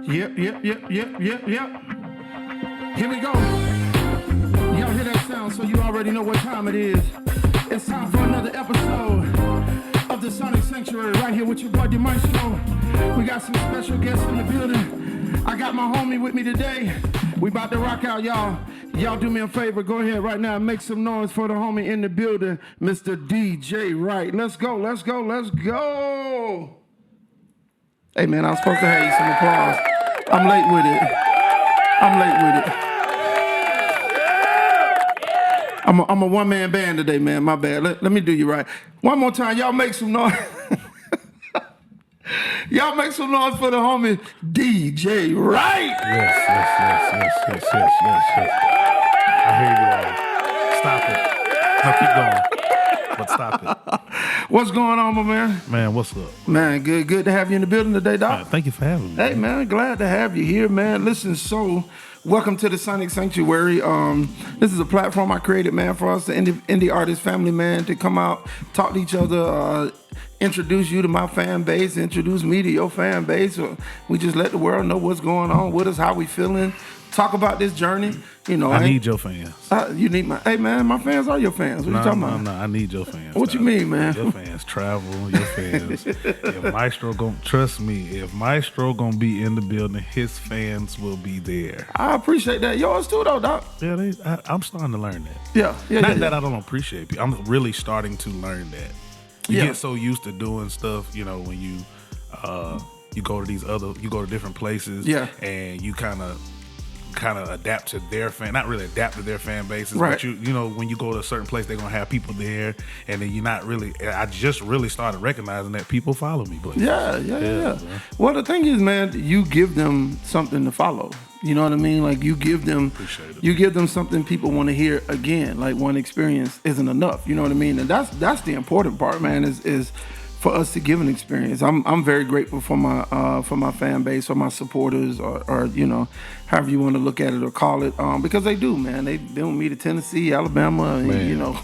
Yep. Here we go. Y'all hear that sound, so you already know what time it is. It's time for another episode of the Sonic Sanctuary right here with your boy, the Maestro. We got some special guests in the building. I got my homie with me today. We about to rock out, y'all. Y'all do me a favor. Go ahead right now and make some noise for the homie in the building, Mr. DJ Wright. Let's go. Hey, man, I was supposed to have you some applause. I'm late with it. I'm a one-man band today, man. My bad. Let me do you right. One more time. Y'all make some noise. Y'all make some noise for the homie DJ Wright. Yes. I hear you all. Stop it. No, keep going. But stop it. What's going on, my man? Man, what's up? Man, good to have you in the building today, Doc. Thank you for having me. Hey, man, glad to have you here, man. Listen, so welcome to the Sonic Sanctuary. This is a platform I created, man, for us, the indie artist family, man, to come out, talk to each other, introduce you to my fan base, introduce me to your fan base. We just let the world know what's going on with us, how we feeling, talk about this journey. You know, I need your fans. You need my. Hey, man, my fans are your fans. What you talking about? No, I need your fans. What you mean, man? Your fans travel. Your fans. If Maestro trust me, if Maestro gonna be in the building, his fans will be there. I appreciate that. Yours too, though, Doc. Yeah, I'm starting to learn that. Yeah. Not that I don't appreciate people. I'm really starting to learn that. You get so used to doing stuff, you know, when you go to different places, and you kind of adapt to their not really adapt to their fan bases, right. But you know, when you go to a certain place, they're gonna have people there, and then you're not really. I just really started recognizing that people follow me, but yeah. Well, the thing is, man, you give them something to follow. You know what I mean? Like you give them something people want to hear again. Like one experience isn't enough. You know what I mean? And that's the important part, man. Is for us to give an experience. I'm very grateful for my fan base, for my supporters, or you know, however you want to look at it or call it, because they do, man. They don't meet to Tennessee, Alabama, and, you know.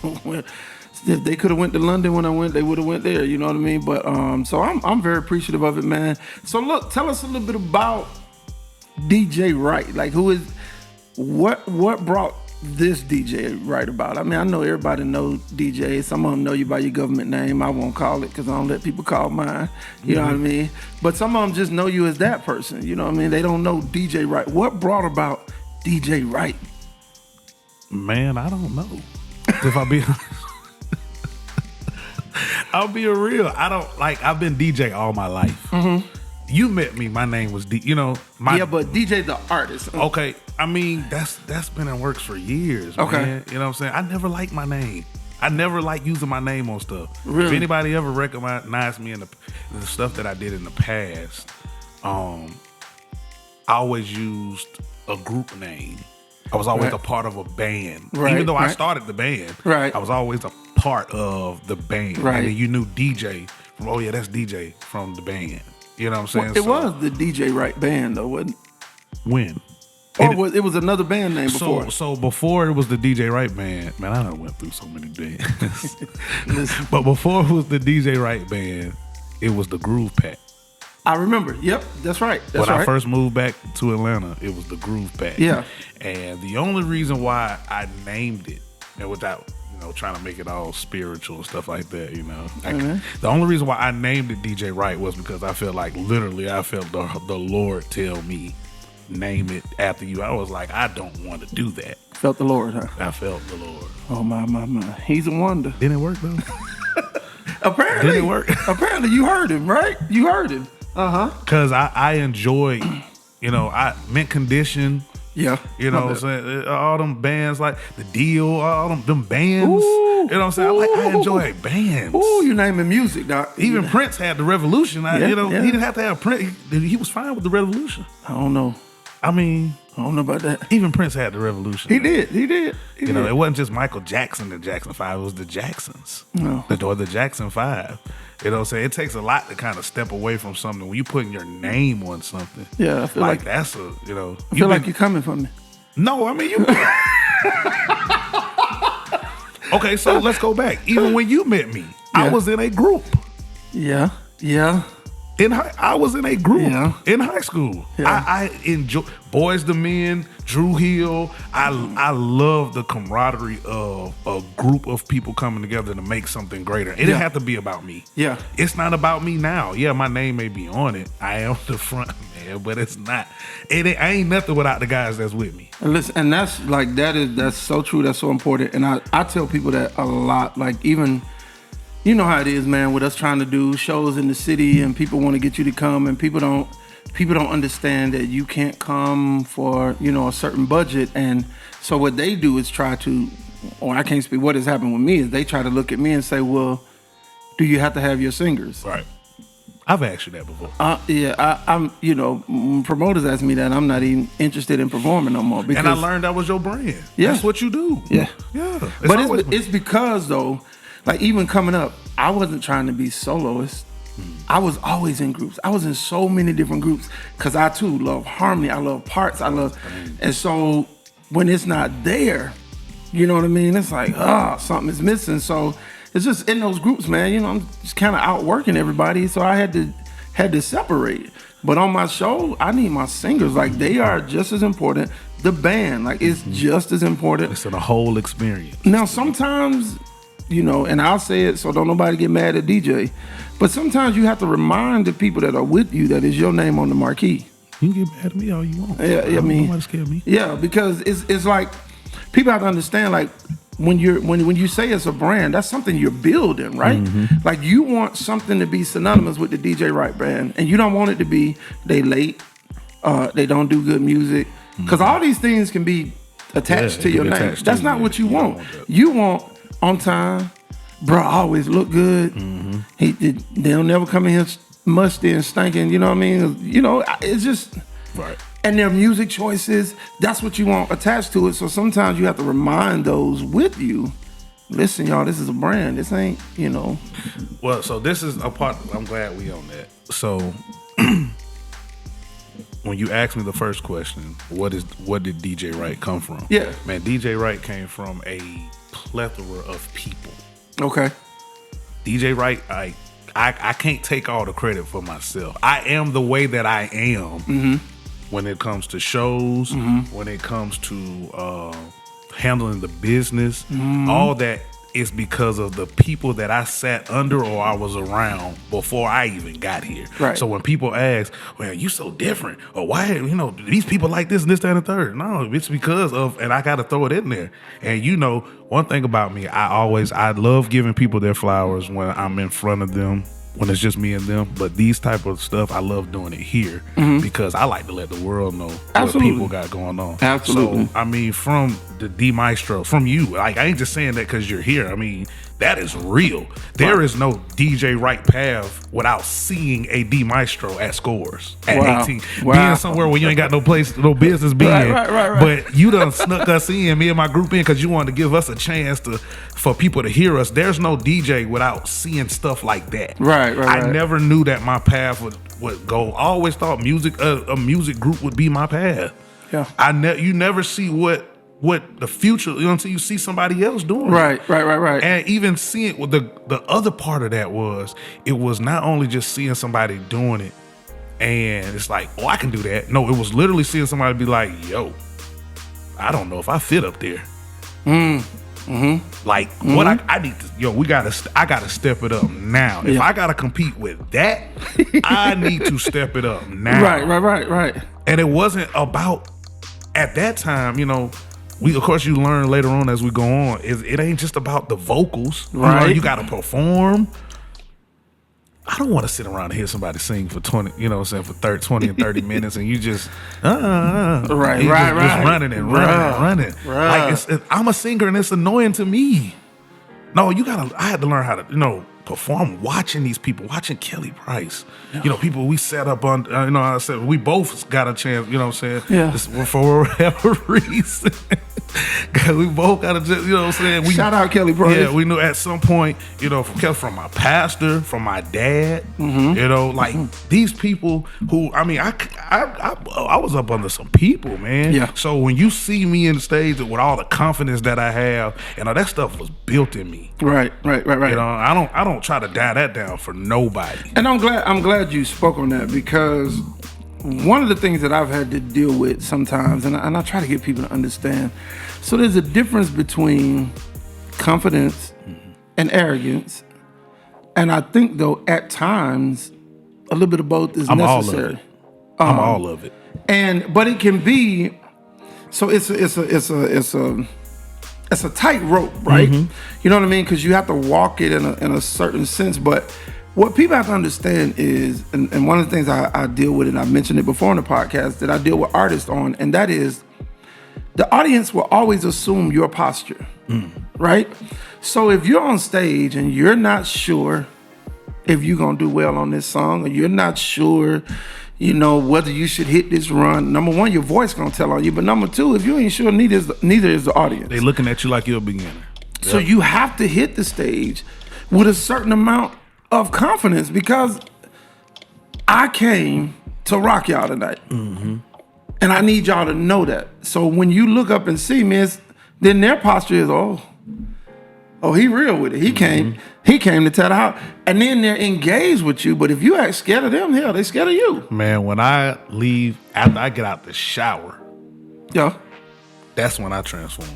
If they could have went to London when I went, they would have went there. You know what I mean? But so I'm very appreciative of it, man. So look, tell us a little bit about DJ Wright. Like, what brought this DJ Wright about? I mean, I know everybody knows DJ. Some of them know you by your government name. I won't call it because I don't let people call mine. You know what I mean? But some of them just know you as that person. You know what I mean? They don't know DJ Wright. What brought about DJ Wright? Man, I don't know. If I be I'll be real. I've been DJ all my life. Mm-hmm. You met me. My name was but DJ the artist. Okay, I mean that's been in works for years. Okay, man. You know what I'm saying? I never liked my name. I never liked using my name on stuff. Really? If anybody ever recognized me in the stuff that I did in the past, I always used a group name. I was always a part of a band. Right, even though I started the band, I was always a part of the band. Right. And then you knew DJ from, oh yeah, that's DJ from the band. You know what I'm saying? Well, it was the DJ Wright band, though, wasn't it? When? Or it was another band name before? So before it was the DJ Wright band, man, I done went through so many bands. But before it was the DJ Wright band, it was the Groove Pack. I remember. Yep, that's right. When I first moved back to Atlanta, it was the Groove Pack. Yeah. And the only reason why I named it, and without trying to make it all spiritual and stuff like that, the only reason why I named it DJ Wright was because I felt like the Lord tell me, name it after you. I was like, I don't want to do that. Felt the Lord, huh? I felt the Lord. Oh my. He's a wonder. Didn't it work though? Apparently. Didn't it work? Apparently you heard him, right? You heard him. Because I enjoy, Mint Condition. Yeah. You know what I'm saying? All them bands like The Deal, all them bands. Ooh, you know what I'm saying? I enjoy bands. Ooh, you naming music, Doc. Even Prince had the Revolution. He didn't have to have Prince. He was fine with the Revolution. I don't know. I mean, I don't know about that. Even Prince had the Revolution. He did. It wasn't just Michael Jackson, the Jackson 5. It was the Jacksons. No. The Jackson 5. You know what I'm saying? It takes a lot to kind of step away from something. When you putting your name on something. Yeah, I feel like that's I feel like you're coming from me. No, I mean, you. Okay, so let's go back. Even when you met me, I was in a group. Yeah. I was in a group in high school. I enjoy Boys the Men, Drew Hill. I love the camaraderie of a group of people coming together to make something greater. It didn't have to be about me. Yeah, it's not about me now. Yeah, my name may be on it. I am the front man, but it's not. I ain't nothing without the guys that's with me. And listen, and that's so true. That's so important. And I tell people that a lot. Like even. You know how it is, man, with us trying to do shows in the city and people want to get you to come and people don't understand that you can't come for, a certain budget. And so what they do is try to, or I can't speak, what has happened with me is they try to look at me and say, well, do you have to have your singers? Right. I've asked you that before. I'm, promoters ask me that. I'm not even interested in performing no more. And I learned that was your brand. Yeah. That's what you do. Yeah. Yeah. But it's because, though, like even coming up, I wasn't trying to be soloist. I was always in groups. I was in so many different groups because I too love harmony. I love parts. And so when it's not there, you know what I mean? It's like, something is missing. So it's just in those groups, man. I'm just kind of outworking everybody. So I had to separate. But on my show, I need my singers. Like they are just as important. The band, like it's just as important. It's the whole experience. Now sometimes. And I'll say it so don't nobody get mad at DJ. But sometimes you have to remind the people that are with you that it's your name on the marquee. You can get mad at me all you want. Yeah, I mean, nobody scared me. Yeah, because it's like people have to understand like when you say it's a brand, that's something you're building, right? Mm-hmm. Like you want something to be synonymous with the DJ Wright brand, and you don't want it to be they late, they don't do good music, because all these things can be attached to your name. That's not what you want. You want on time, bro. Always look good. Mm-hmm. They'll never come in here musty and stinking. You know what I mean? It's just right. And their music choices. That's what you want attached to it. So sometimes you have to remind those with you. Listen, y'all. This is a brand. This ain't. Well, so this is a part. I'm glad we on that. So when you asked me the first question, what did DJ Wright come from? Yeah, man. DJ Wright came from a plethora of people. Okay. DJ Wright, I can't take all the credit for myself. I am the way that I am when it comes to shows, when it comes to handling the business. All that is because of the people that I sat under or I was around before I even got here. Right. So when people ask, well, you so different, or why, these people like this and this, that, and the third. No, it's because of, and I got to throw it in there. And one thing about me, I love giving people their flowers when I'm in front of them, when it's just me and them. But these type of stuff, I love doing it here because I like to let the world know what people got going on. Absolutely. So, from the D Maestro, from you, like I ain't just saying that because you're here. I mean, that is real. There is no DJ Wright path without seeing a D Maestro at Scores at 18. Being somewhere where you ain't got no place, no business being. Right. But you done snuck us in, me and my group in, because you wanted to give us a chance for people to hear us. There's no DJ without seeing stuff like that. Right. I never knew that my path would go. I always thought a music group would be my path. Yeah. You never see what the future, until you see somebody else doing right. it. Right. And even seeing the other part of that it was not only just seeing somebody doing it and it's like, oh, I can do that. No, it was literally seeing somebody be like, yo, I don't know if I fit up there. Like what I need to, I gotta step it up now. If I gotta compete with that, I need to step it up now. Right. And it wasn't about, at that time, we, of course, you learn later on as we go on, it ain't just about the vocals. Right. You got to perform. I don't want to sit around and hear somebody sing for 20, for 20 and 30 minutes and you just, right. Just running and running. Like, I'm a singer and it's annoying to me. No, I had to learn how to, perform watching these people, watching Kelly Price. People we set up on, I said, we both got a chance, Yeah. For whatever reason. Cause we both gotta just, you know what I'm saying? Shout out Kelly Price. Yeah, we knew at some point, you know, from my pastor, from my dad, you know, like these people who, I mean, I was up under some people, man. Yeah. So when you see me in the stage with all the confidence that I have, you know, that stuff was built in me. Right. You know, I don't try to die that down for nobody. And I'm glad you spoke on that, because one of the things that I've had to deal with sometimes, and I try to get people to understand, so there's a difference between confidence and arrogance, and I think though at times a little bit of both is necessary. I'm all of it. But it can be, so it's a tight rope, right? You know what I mean? Because you have to walk it in a certain sense. But what people have to understand is, and one of the things I deal with, and I mentioned it before on the podcast, that I deal with artists on, and that is the audience will always assume your posture, right? So if you're on stage and you're not sure if you're going to do well on this song, or you're not sure, you know, whether you should hit this run, number one, your voice going to tell on you. But number two, if you ain't sure, neither is the audience. They looking at you like you're a beginner. So you have to hit the stage with a certain amount of confidence, because I came to rock y'all tonight. And I need y'all to know that. So when you look up and see me, then their posture is, oh, he real with it. He came to tell the house. And then they're engaged with you. But if you act scared of them, hell, they scared of you. Man, when I leave, after I get out the shower, that's when I transform.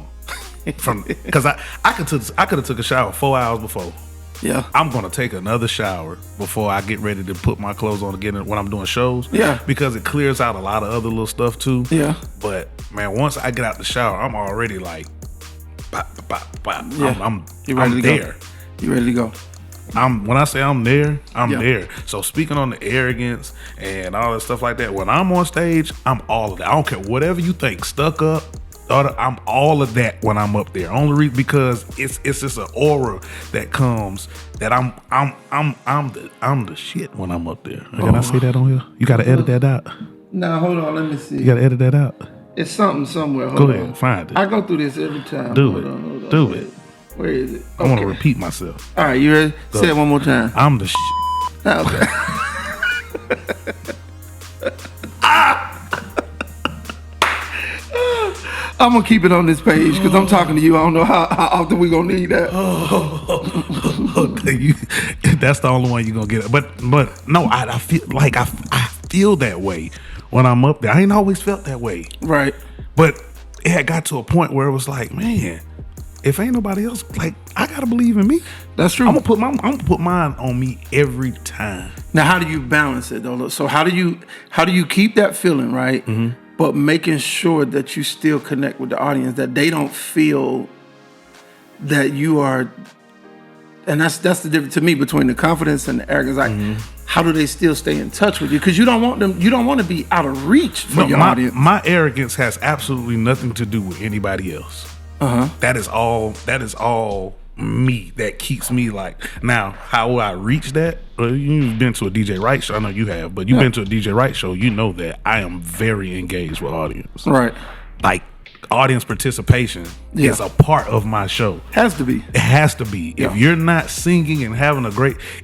Because I could have took a shower 4 hours before. Yeah. I'm going to take another shower before I get ready to put my clothes on again when I'm doing shows. Yeah. Because it clears out a lot of other little stuff too. Yeah. But man, once I get out the shower, I'm already like, bop, bop, bop. Yeah. I'm ready there. You ready to go? When I say I'm there, I'm there. So speaking on the arrogance and all that stuff like that, when I'm on stage, I'm all of that. I don't care whatever you think, stuck up. I'm all of that when I'm up there. Only reason because it's just an aura that comes that I'm the shit when I'm up there. Can I say that on here? You gotta edit that out. Nah, hold on, let me see. You gotta edit that out. It's something somewhere. Go ahead, find it. I go through this every time. Do it. Where is it? I want to repeat myself. All right, you ready? Go. Say it one more time. I'm the shit. Okay. I'm gonna keep it on this page because I'm talking to you. I don't know how often we gonna need that. That's the only one you're gonna get. But no, I feel like I feel that way when I'm up there. I ain't always felt that way. Right. But it had got to a point where it was like, man, if ain't nobody else, like, I gotta believe in me. That's true. I'm gonna put mine on me every time. Now, how do you balance it though? So how do you keep that feeling, right? But making sure that you still connect with the audience, that they don't feel that you are, and that's the difference to me between the confidence and the arrogance. Like, how do they still stay in touch with you? Because you don't want to be out of reach for your audience. My arrogance has absolutely nothing to do with anybody else. That is all me that keeps me like. Now, how will I reach that? Well, you've been to a DJ Wright show. I know you have, but you've been to a DJ Wright show. You know that I am very engaged with audience. Right. Like, audience participation is a part of my show. Has to be. It has to be. Yeah. If you're not singing and having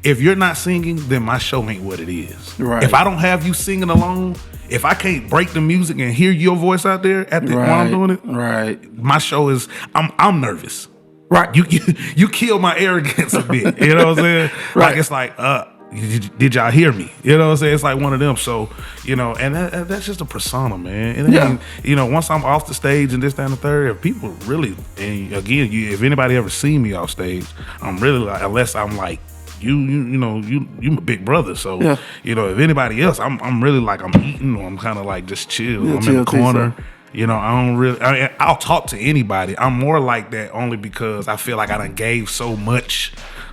if you're not singing, then my show ain't what it is. Right. If I don't have you singing along, if I can't break the music and hear your voice out there when I'm doing it, my show is, I'm nervous. Right. You kill my arrogance a bit. You know what I'm saying? Like, it's like, did y'all hear me? You know what I'm saying? It's like one of them. So, you know, and that's just a persona, man. And you know, once I'm off the stage and this, that, and the third, if people really, and again, if anybody ever see me off stage, I'm really like, unless I'm like, you know, you my big brother. So, you know, if anybody else, I'm really like, I'm eating, or I'm kind of like just chill. I'm in the corner. You know, I'll talk to anybody. I'm more like that only because I feel like I done gave so much.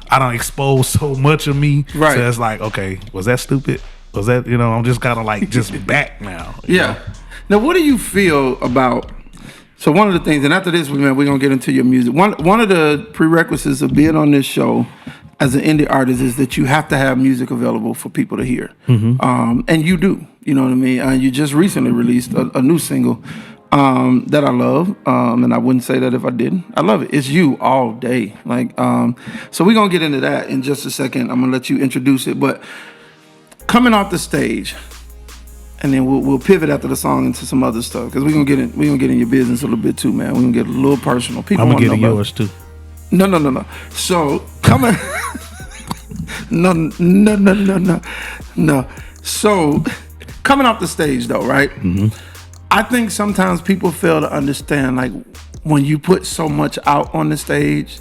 I done exposed so much of me. Right. So it's like, okay, was that stupid? Was that, you know, I'm just kind of like just back now. You know? Now, what do you feel about, so one of the things, and after this, we're going to get into your music. One of the prerequisites of being on this show as an indie artist is that you have to have music available for people to hear. And you do, you know what I mean? You just recently released a new single. that I love, and I wouldn't say that if I didn't. I love it. It's you all day. Like, so we're gonna get into that in just a second. I'm gonna let you introduce it, but coming off the stage, and then we'll pivot after the song into some other stuff because we're gonna get in your business a little bit too, man. We're gonna get a little personal. People I'm want gonna to get know in yours too. No. So coming, no. So coming off the stage though, right? Mm-hmm. I think sometimes people fail to understand, like, when you put so much out on the stage,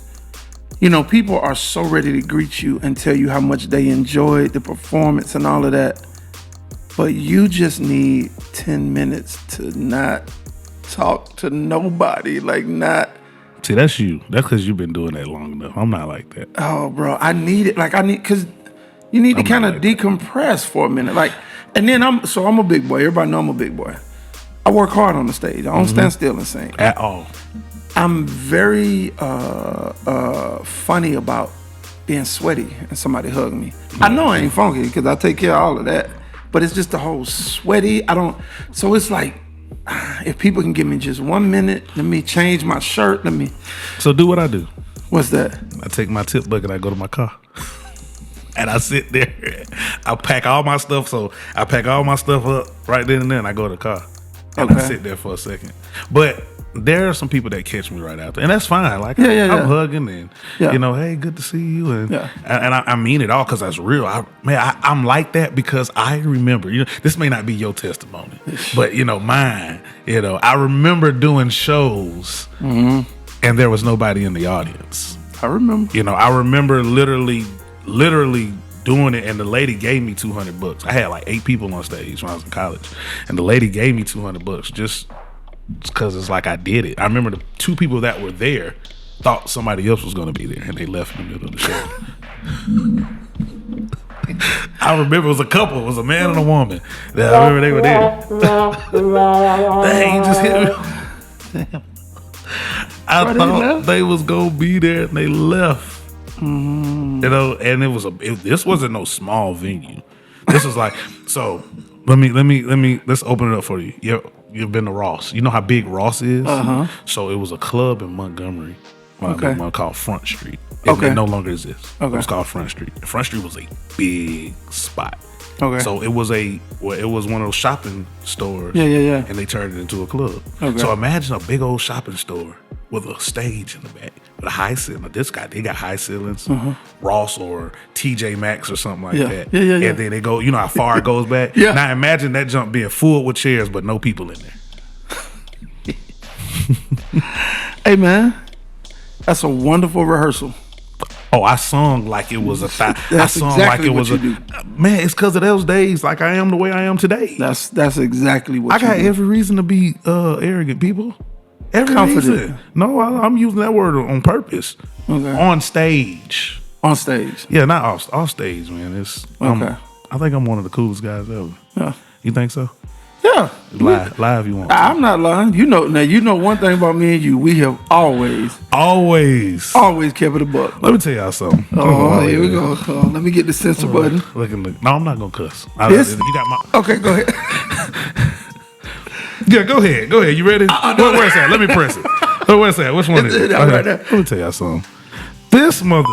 you know, people are so ready to greet you and tell you how much they enjoyed the performance and all of that. But you just need 10 minutes to not talk to nobody, like not. See, that's you. That's because you've been doing that long enough. I'm not like that. Oh, bro, I need it. Like, because you need to kind of decompress for a minute. Like, and then I'm a big boy. Everybody know I'm a big boy. I work hard on the stage. I don't stand still and sing. At all. I'm very funny about being sweaty and somebody hug me. I know I ain't funky because I take care of all of that. But it's just the whole sweaty. So it's like, if people can give me just 1 minute, let me change my shirt. So do what I do. What's that? I take my tip bucket, I go to my car. And I sit there. I pack all my stuff. So I pack all my stuff up right then and then. I go to the car. And I sit there for a second. But there are some people that catch me right after. And that's fine. Like, I'm hugging and, you know, hey, good to see you. And I mean it all because that's real. I'm like that because I remember, you know, this may not be your testimony, but, you know, mine, you know, I remember doing shows and there was nobody in the audience. I remember. You know, I remember literally doing it, and the lady gave me $200. I had like 8 people on stage when I was in college, and the lady gave me $200 just because it's like I did it. I remember the 2 people that were there thought somebody else was going to be there, and they left in the middle of the show. I remember it was a couple. It was a man and a woman. That I remember they were there. Dang, just hit me. Damn. I thought they was going to be there, and they left. Mm-hmm. You know, and this wasn't no small venue. This was like, so let's open it up for you. You've been to Ross. You know how big Ross is? So it was a club in Montgomery called Front Street. It no longer exists. It was called Front Street. Front Street was a big spot. So it was one of those shopping stores. Yeah. And they turned it into a club. So imagine a big old shopping store with a stage in the back with a high ceiling. They got high ceilings. Ross or TJ Maxx or something like that. Yeah. And then they go, you know how far it goes back? Now imagine that jump being full with chairs but no people in there. Hey man, that's a wonderful rehearsal. Oh, I sung like it was Man, it's because of those days. Like I am the way I am today. That's exactly what I got every reason to be arrogant, people. Every confident. Reason. No, I'm using that word on purpose. On stage. On stage. Yeah, not off stage, man. It's I think I'm one of the coolest guys ever. Yeah. You think so? Yeah. Live you want. I'm not lying. You know one thing about me and you. We have always kept it a buck. Let me tell y'all something. Oh, here we go. Let me get the censor button. Look. No, I'm not gonna cuss. You got my. Okay, go ahead. Yeah, go ahead. You ready? Where's that? Let me press it. Where's that? Which one is it? Right there. Let me tell y'all something. This mother.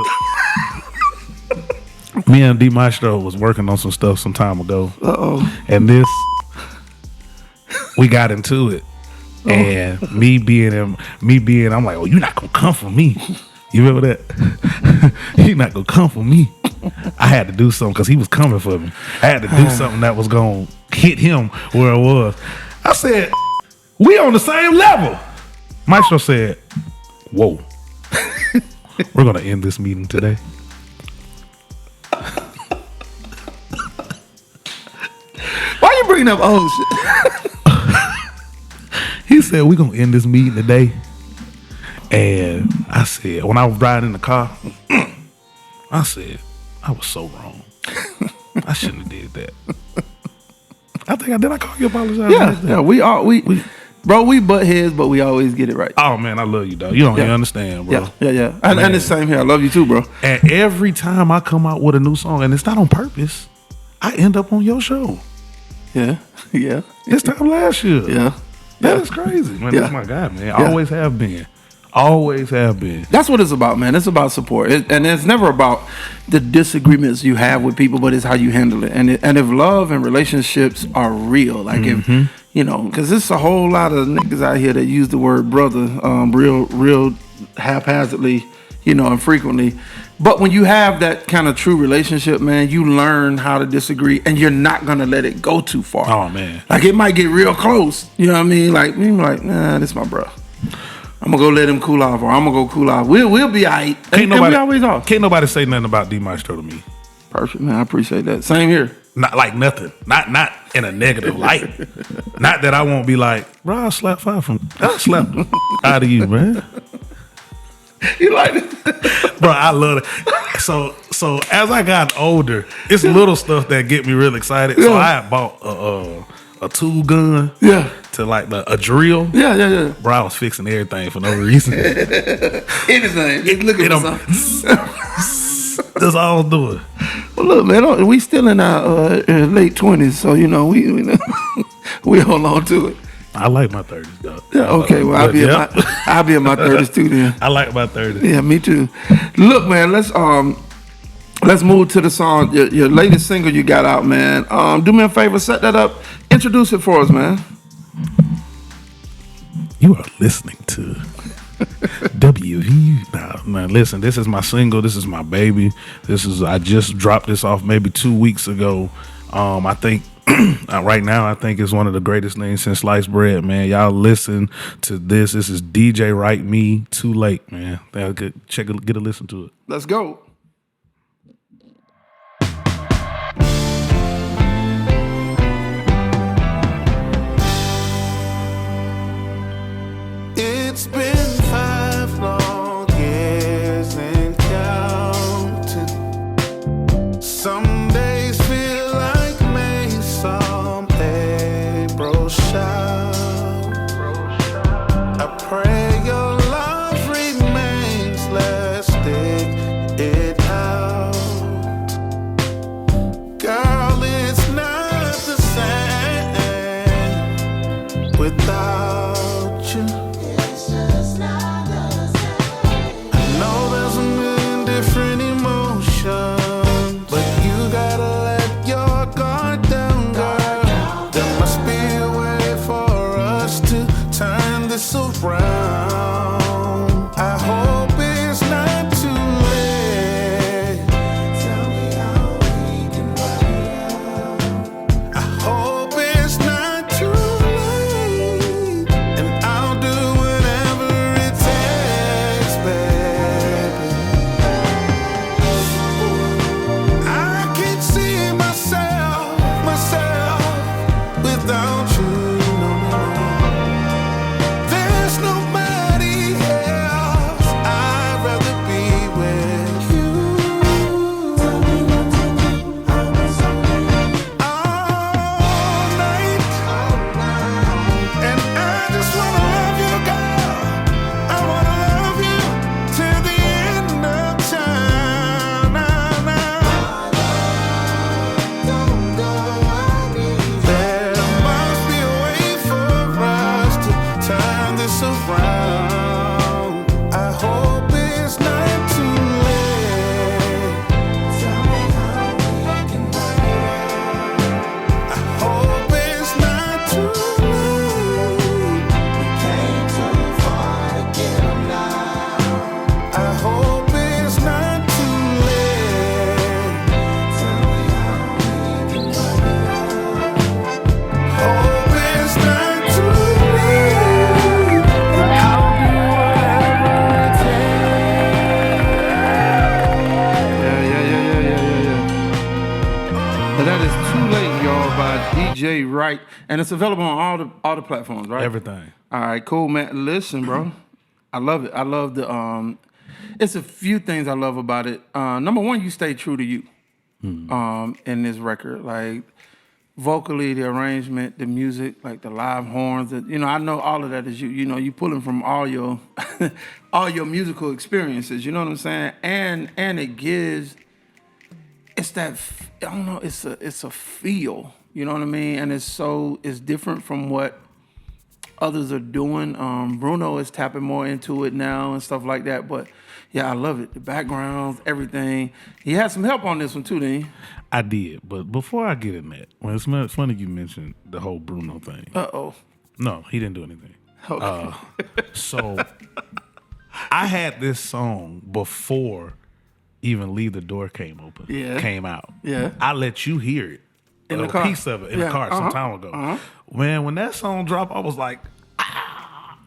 Me and D Maestro was working on some stuff some time ago. And this. We got into it, and me being, I'm like, oh, you're not gonna come for me. You remember that? You're not gonna come for me. I had to do something because he was coming for me. I had to do something that was gonna hit him where it was. I said, we on the same level. Maestro said, whoa, we're gonna end this meeting today. Why you bringing up old shit? He said, we're going to end this meeting today. And I said, when I was riding in the car, I said, I was so wrong. I shouldn't have did that. I call you apologize? Yeah, we butt heads, but we always get it right. Oh, man, I love you, dog. You don't even understand, bro. Yeah. And the same here. I love you too, bro. And every time I come out with a new song, and it's not on purpose, I end up on your show. Yeah. This time last year. Yeah. That is crazy, man. That's my guy, man. Always have been. Always have been. That's what it's about, man. It's about support, and it's never about the disagreements you have with people, but it's how you handle it. And if love and relationships are real, like if you know, because there's a whole lot of niggas out here that use the word brother, real haphazardly, you know, and frequently. But when you have that kind of true relationship, man, you learn how to disagree, and you're not gonna let it go too far. Oh man, like it might get real close. You know what I mean? Like nah, this my bro. I'm gonna go let him cool off, or I'm gonna go cool off. We'll be alright. And we always are. Can't nobody say nothing about D Maestro to me. Perfect, man. I appreciate that. Same here. Not like nothing. Not in a negative light. Not that I won't be like, bro, I'll slap out of you, man. You like it? Bro, I love it. So as I got older, it's little stuff that get me real excited. So I had bought a tool gun. Yeah. To like a drill. Yeah. Bro, I was fixing everything for no reason. Anything. Just looking for something. That's all I was doing. Well, look, man, we still in our late 20s, so you know we hold on to it. I like my 30s, though. Yeah, okay, well I'll be in my 30s too then. I like my 30s. Yeah, me too. Look, man, let's move to the song, your latest single you got out, man. Do me a favor, set that up, introduce it for us, man. You are listening to WV. Now, listen, this is my single. This is my baby. I just dropped this off maybe 2 weeks ago. I think right now, I think it's one of the greatest things since sliced bread, man. Y'all listen to this. This is DJ Wright, Me, Too Late, man. Get a listen to it. Let's go. It's been 5 long years and counting. Some days feel like May, some April shower. I pray your love remains, let's stick it out. Girl, it's not the same without you. DJ Wright, and it's available on all the platforms, right? Everything. All right, cool, man. Listen, bro, I love it. I love the. It's a few things I love about it. Number one, you stay true to you. In this record, like vocally, the arrangement, the music, like the live horns. I know all of that is you. You know, you pulling from all your all your musical experiences. You know what I'm saying? And it gives. It's that I don't know. It's a feel. You know what I mean? And it's different from what others are doing. Bruno is tapping more into it now and stuff like that. But yeah, I love it. The backgrounds, everything. He had some help on this one too, didn't he? I did, but before I get in that, well, it's funny you mentioned the whole Bruno thing. Uh-oh. No, he didn't do anything. Okay. So I had this song before even Leave the Door came out. Yeah. I let you hear it. In the car. A piece of it in the car some time ago. Man, when that song dropped, I was like, ah.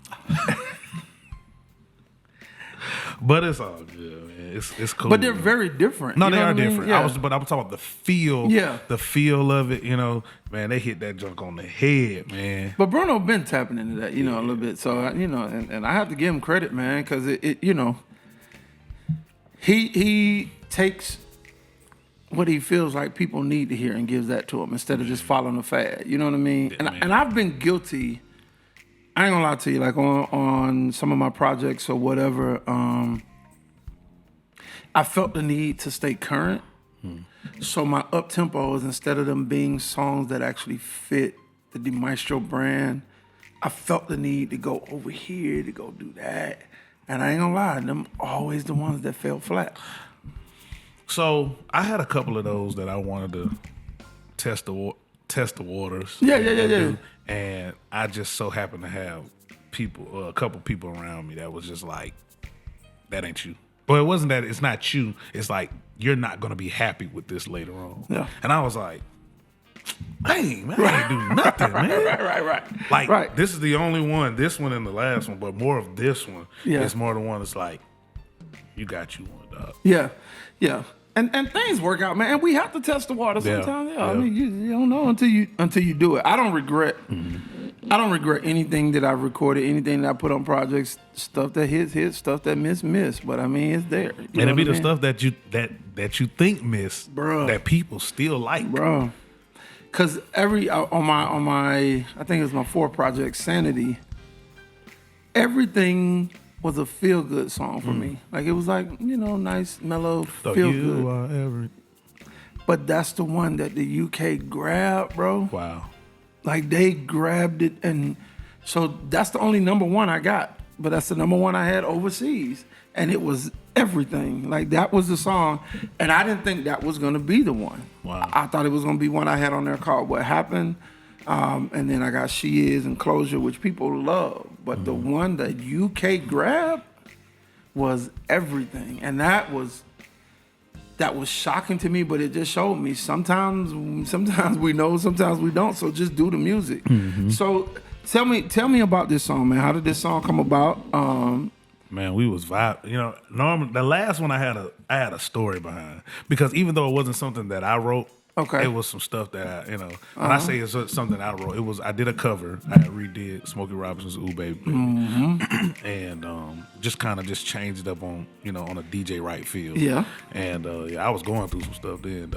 But it's all good, man. It's cool. But they're very different. No, you know they are what I mean? different. Yeah. I was talking about the feel. Yeah. The feel of it, man, they hit that junk on the head, man. But Bruno been tapping into that, a little bit. So, and I have to give him credit, man, because he takes what he feels like people need to hear and gives that to him instead of just following a fad. You know what I mean? Yeah, and I've been guilty. I ain't gonna lie to you, like on some of my projects or whatever, I felt the need to stay current. So my up-tempos, instead of them being songs that actually fit the DeMaestro brand, I felt the need to go over here, to go do that. And I ain't gonna lie, them always the ones that fell flat. So I had a couple of those that I wanted to test the waters. Yeah. And I just so happened to have a couple people around me that was just like, that ain't you. Well, it wasn't that it's not you. It's like, you're not going to be happy with this later on. Yeah. And I was like, dang, man, I ain't do nothing, man. Right. Like, this is the only one, this one and the last one, but more of this one. Yeah. It's more the one that's like, you got you one, dog. Yeah. And things work out, man. And we have to test the water sometimes. Yeah. I mean, you don't know until you do it. I don't regret anything that I've recorded, anything that I put on projects, stuff that hits, stuff that miss. But I mean, it's there. And it be the stuff that you think miss, Bruh. that people still like, bro. Cause on my I think it was my 4th project, Sanity. Everything was a feel good song for me. Like it was like, nice, mellow, so feel you good. Are every... But that's the one that the UK grabbed, bro. Wow. Like they grabbed it, and so that's the only number 1 I got. But that's the number 1 I had overseas, and it was everything. Like that was the song, and I didn't think that was gonna be the one. Wow. I thought it was gonna be one I had on there called "What Happened," and then I got "She Is" and "Closure," which people love. But the one that UK grabbed was everything, and that was shocking to me. But it just showed me sometimes we know, sometimes we don't. So just do the music. So tell me about this song, man. How did this song come about? Man, we was vibe. Normally the last one I had a story behind, because even though it wasn't something that I wrote, okay, it was some stuff that when I say it's something I wrote, I did a cover. I redid Smokey Robinson's "Ooh Baby," and just kind of changed it up on on a DJ Wright feel. Yeah, and I was going through some stuff then.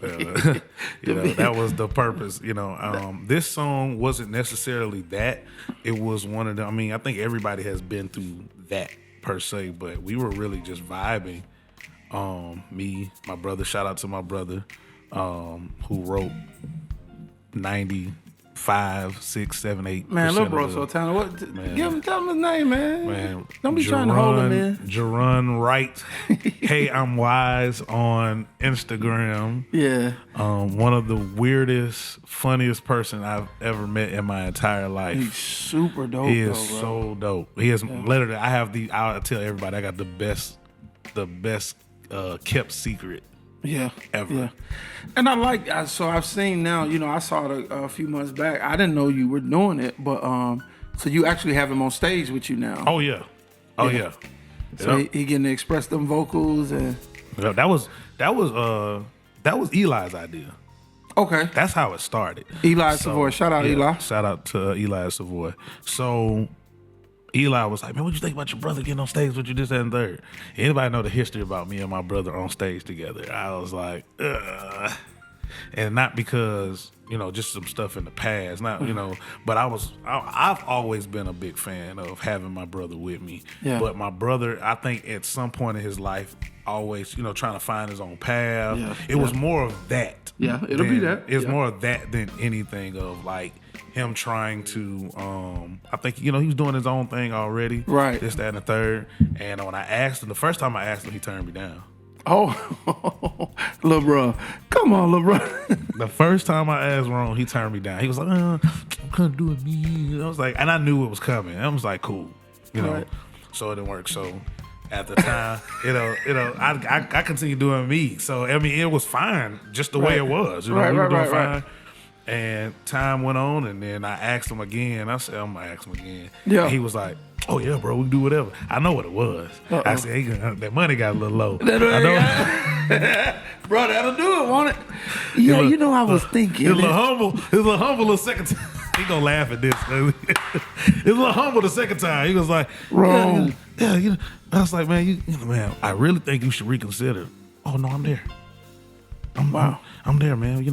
That was the purpose. This song wasn't necessarily that. It was one of the. I mean, I think everybody has been through that per se, but we were really just vibing. Me, my brother. Shout out to my brother. Who wrote 95, 6, 7, 8. Man, little bro, so talented. Tell him his name, man. Man, don't be trying to hold him, man. Jerron Wright. Hey, I'm Wise on Instagram. Yeah. One of the weirdest, funniest person I've ever met in my entire life. He's super dope. He is so dope. He is literally. I'll tell everybody, I got the best kept secret. Yeah, ever. Yeah, and so I've seen now. I saw it a few months back. I didn't know you were doing it, but so you actually have him on stage with you now. Oh yeah. So he getting to express them vocals and. Yeah, that was Eli's idea. Okay, that's how it started. Eli Savoy, shout out Eli. Shout out to Eli Savoy. So. Eli was like, man, what you think about your brother getting on stage with you, this, that, and third? Anybody know the history about me and my brother on stage together? I was like, and not because just some stuff in the past, not but I've always been a big fan of having my brother with me. Yeah. But my brother, I think at some point in his life, always trying to find his own path. Yeah. It was more of that. Yeah, it'll be that. It's Yeah. more of that than anything of like him trying to. I think he was doing his own thing already. Right. This, that, and the third. And when I asked him, the first time I asked him, he turned me down. Oh, little bro, come on, little bro. The first time I asked Ron, he turned me down. He was like, I couldn't do it, me. I was like, and I knew it was coming. I was like, cool, Right. So it didn't work. So at the time, I continued doing me. So I mean, it was fine, just the way it was. We were doing fine. And time went on, and then I asked him again. I said, I'm gonna ask him again. Yeah. And he was like, oh yeah, bro, we can do whatever. I know what it was. Uh-oh. I said, hey, that money got a little low. Bro, that'll do it, won't it? Yeah, I was thinking. It's a little humble. It's a little humble the second time. He gonna laugh at this. It's a little humble the second time. He was like, Wrong. Yeah. I was like, man, man, I really think you should reconsider. Oh no, I'm there. I'm there, man.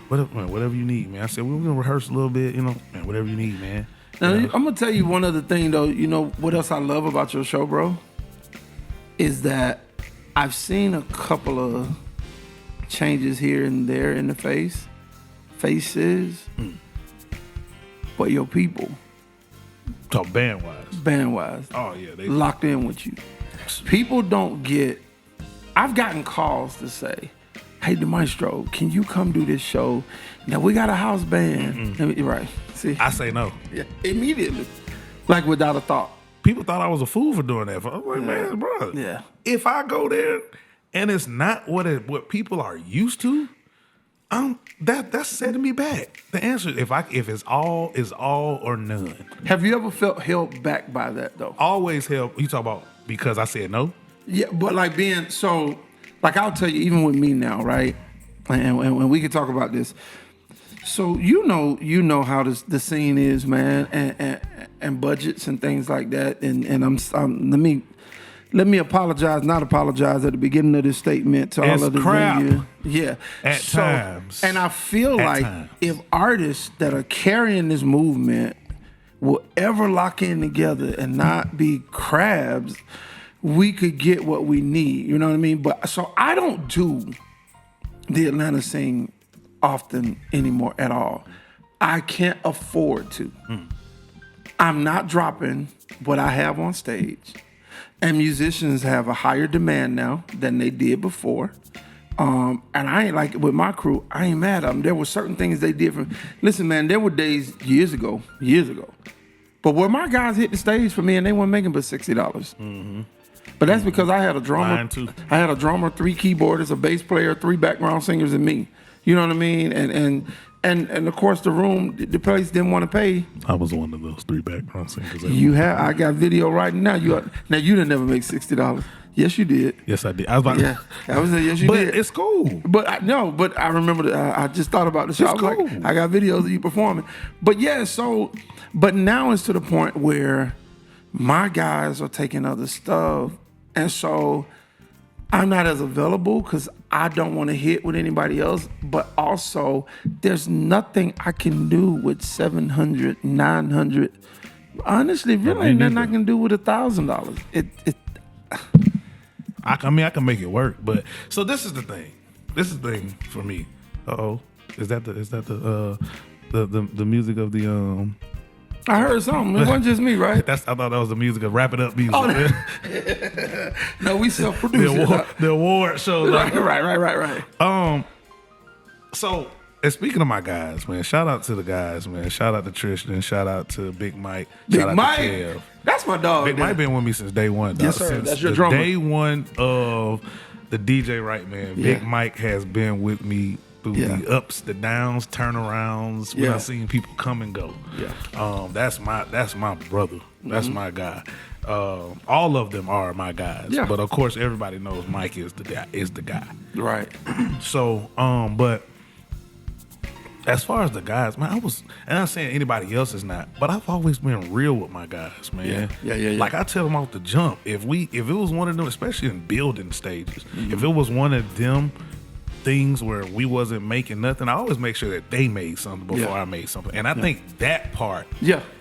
Whatever you need, man. I said, we're gonna rehearse a little bit, man, whatever you need, man. Now, I'm gonna tell you one other thing though. You know what else I love about your show, bro? Is that I've seen a couple of changes here and there in the faces, but your people, Talk band wise. Oh yeah, they locked in with you. People don't get. I've gotten calls to say, "Hey, the Maestro, can you come do this show? Now we got a house band." Right? See, I say no. yeah, immediately, like without a thought. People thought I was a fool for doing that. I'm like, man, bro. Yeah. If I go there and it's not what people are used to, that's setting me back. The answer, if it's all or none. Have you ever felt held back by that though? Always help. You talk about because I said no. Yeah, but like being so, like I'll tell you, even with me now, right? And we can talk about this. So you know how the scene is, man, and budgets and things like that. And let me not apologize at the beginning of this statement to It's all of the crap. venue. Yeah, At times. And I feel At like times. if artists that are carrying this movement will ever lock in together and not be crabs, we could get what we need. You know what I mean? But so I don't do the Atlanta scene often anymore at all. I can't afford to. I'm not dropping what I have on stage. And musicians have a higher demand now than they did before. And I ain't like with my crew, I ain't mad at them. There were certain things they did listen, man, there were days years ago. But where my guys hit the stage for me and they weren't making but $60. But that's because I had a drummer. Mine too. I had a drummer, 3 keyboardists, a bass player, 3 background singers, and me. You know what I mean? And of course the place didn't want to pay. I was one of those 3 background singers. I got video right now. You didn't never make $60. Yes, you did. Yes, I did. I was like, Yeah, I was yes, you but did. it's cool. But I remember I just thought about the show. It's I was cool. like, I got videos of you performing. But yeah, but now it's to the point where my guys are taking other stuff, and so I'm not as available because I don't want to hit with anybody else. But also, there's nothing I can do with $700, $900. Honestly, really ain't nothing I can do with $1,000. I mean, I can make it work, but so this is the thing. This is the thing for me. Is that the music of the I heard something. It wasn't just me, right? I thought that was the music of Wrap It Up music. Oh, no, we self-produced the award show. Right. So, and speaking of my guys, man, shout out to the guys, man. Shout out to Tristan. Shout out to Big Mike. Shout out to Kev. That's my dog. Big Mike been with me since day one. Dog. Yes, sir. Since That's your drummer. Day one of the DJ Wright, man. Yeah. Big Mike has been with me through the ups, the downs, turnarounds. When I've seen people come and go. Yeah. That's my brother. That's my guy. All of them are my guys. Yeah. But of course, everybody knows Mike is the guy. Right. So, but as far as the guys, man, and I'm not saying anybody else is not, but I've always been real with my guys, man. Yeah. Like I tell them off the jump, if it was one of them, especially in building stages, if it was one of them things where we wasn't making nothing, I always make sure that they made something before I made something. And I think that part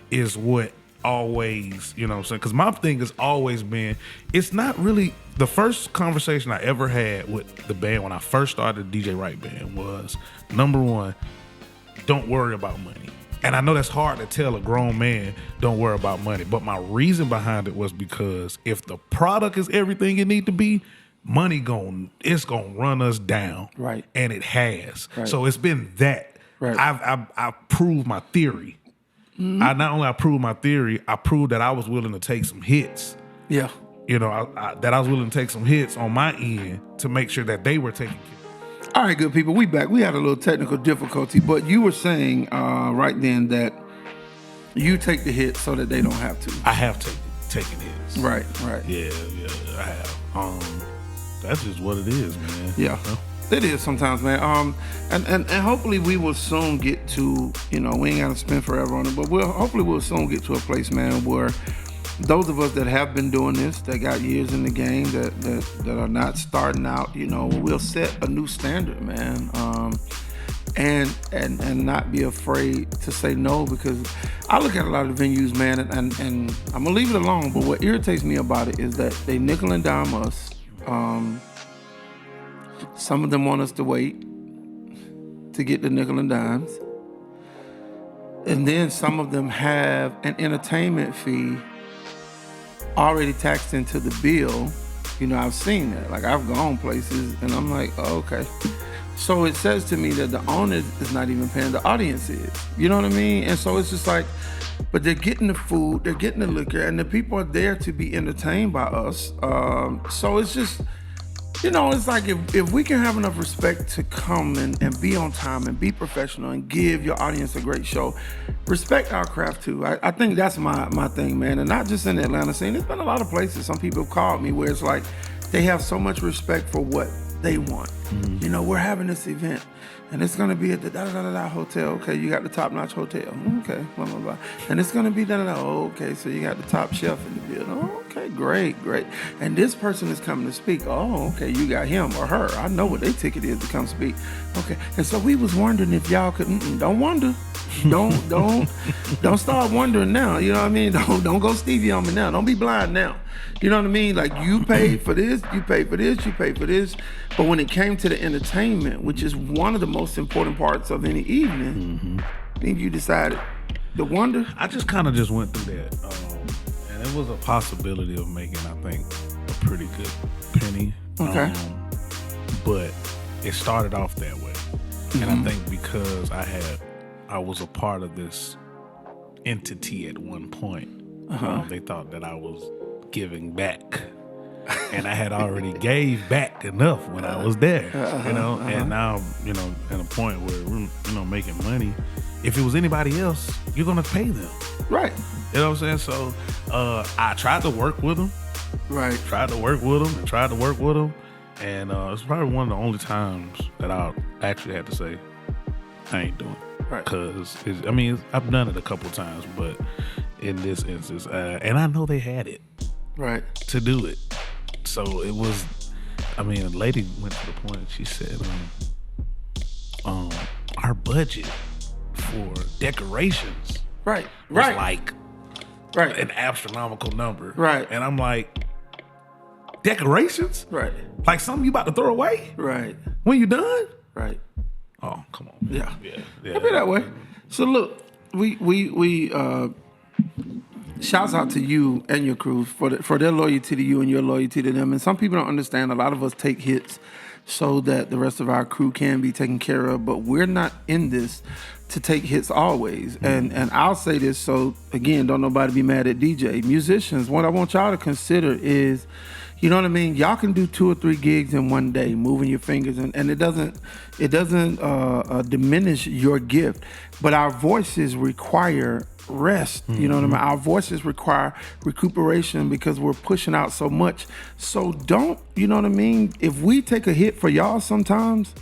is what always, you know what I'm saying? Because my thing has always been, it's not really, the first conversation I ever had with the band when I first started the DJ Wright band was, number one, don't worry about money. And I know that's hard to tell a grown man, don't worry about money. But my reason behind it was because if the product is everything it need to be, money it's gonna run us down. Right. And it has. Right. So it's been that. Right. I've proved my theory. Mm-hmm. I not only proved my theory, I proved that I was willing to take some hits. Yeah. You know, that I was willing to take some hits on my end to make sure that they were taken care of. All right, good people, we back. We had a little technical difficulty, but you were saying right then that you take the hits so that they don't have to. I have taken hits. Right. Yeah, I have. That's just what it is, man. Yeah. It is sometimes, man. And hopefully we will soon get to, you know, we ain't gotta spend forever on it, but hopefully we'll soon get to a place, man, where those of us that have been doing this, that got years in the game, that are not starting out, you know, we'll set a new standard, man. And not be afraid to say no, because I look at a lot of venues, man, and I'm gonna leave it alone, but what irritates me about it is that they nickel and dime us. Some of them want us to wait to get the nickel and dimes. And then some of them have an entertainment fee already taxed into the bill. You know, I've seen that. Like, I've gone places and I'm like, oh, okay. So it says to me that the owner is not even paying, the audience is. You know what I mean? And so it's just like, but they're getting the food, they're getting the liquor, and the people are there to be entertained by us. So it's just, you know, it's like if we can have enough respect to come and be on time and be professional and give your audience a great show, respect our craft too. I think that's my thing, man. And not just in the Atlanta scene. There's been a lot of places, some people have called me where it's like they have so much respect for what they want. Mm-hmm. You know, we're having this event and it's gonna be at the da-da-da-da hotel. Okay, you got the top-notch hotel. Okay, blah, blah, blah. And it's gonna be da-da-da. Oh, okay, so you got the top chef in the building. Oh, okay, great. And this person is coming to speak. Oh, okay, you got him or her. I know what their ticket is to come speak. Okay, and so we was wondering if y'all could, don't wonder. Don't start wondering now. You know what I mean? Don't go Stevie on me now. Don't be blind now. You know what I mean? Like, you paid for this, you paid for this, you paid for this. But when it came to the entertainment, which is one of the most important parts of any evening, I think you decided to wonder. I just kind of went through that. And it was a possibility of making, I think, a pretty good penny. Okay. But it started off that way. Mm-hmm. And I think because I was a part of this entity at one point, they thought that I was giving back. And I had already gave back enough when I was there, you know, and now, you know, at a point where we're, you know, making money. If it was anybody else, you're going to pay them. Right. You know what I'm saying? So I tried to work with them. Right. Tried to work with them. And it's probably one of the only times that I actually had to say, I ain't doing it. Right. Because, I've done it a couple times, but in this instance, and I know they had it. Right. To do it. So it was, a lady went to the point, she said, our budget for decorations was like an astronomical number. Right. And I'm like, decorations? Right. Like something you about to throw away? Right. When you done? Right. Oh, come on. Yeah. Yeah. It'll be that way. So look, we shouts out to you and your crew for their loyalty to you and your loyalty to them. And some people don't understand. A lot of us take hits so that the rest of our crew can be taken care of, but we're not in this to take hits always. And I'll say this, so again, don't nobody be mad at DJ. Musicians, what I want y'all to consider is, you know what I mean? Y'all can do 2 or 3 gigs in one day, moving your fingers, and it doesn't diminish your gift. But our voices require rest. You know what I mean? Our voices require recuperation because we're pushing out so much. So don't, you know what I mean? If we take a hit for y'all sometimes,